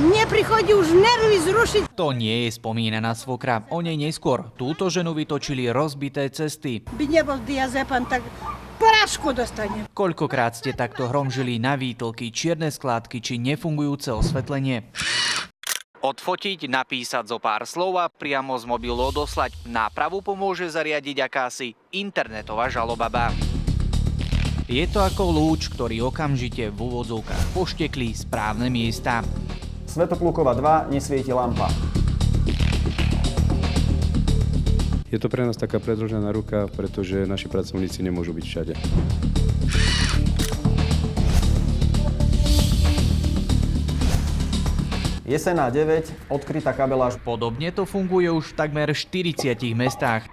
Mne prichodí už nervy zrušiť. To nie je spomínaná svokra. O nej neskôr. Túto ženu vytočili rozbité cesty. By nebol diazepam, tak porážku dostane. Koľkokrát ste takto hromžili na výtlky, čierne skládky či nefungujúce osvetlenie? Odfotiť, napísať zo pár slov a priamo z mobilu odoslať. Nápravu pomôže zariadiť akási internetová žalobaba. Je to ako lúč, ktorý okamžite v úvodzovkách pošteklí správne miesta. Svetopluková 2, nesvieti lampa. Je to pre nás taká predĺžená ruka, pretože naši pracovníci nemôžu byť všade. Jesená 9, odkrytá kabeláž. Podobne to funguje už v takmer 40 mestách.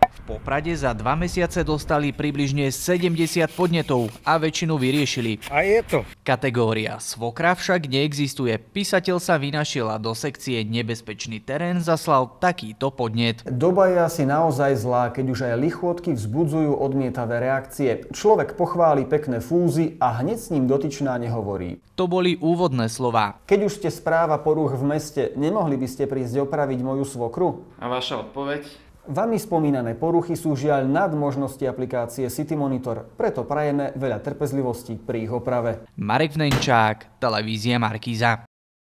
V Poprade za 2 mesiace dostali približne 70 podnetov a väčšinu vyriešili. A je to. Kategória svokra však neexistuje. Písateľ sa vynašiel a do sekcie nebezpečný terén zaslal takýto podnet. Doba je asi naozaj zlá, keď už aj lichotky vzbudzujú odmietavé reakcie. Človek pochváli pekné fúzy a hneď s ním dotyčná nehovorí. To boli úvodné slová. Keď už ste správa porúch v meste, nemohli by ste prísť opraviť moju svokru? A vaša odpoveď? Vami spomínané poruchy sú žiaľ nad možnosti aplikácie City Monitor, preto prajeme veľa trpezlivosti pri ich oprave. Marek Vnenčák, televízia Markíza.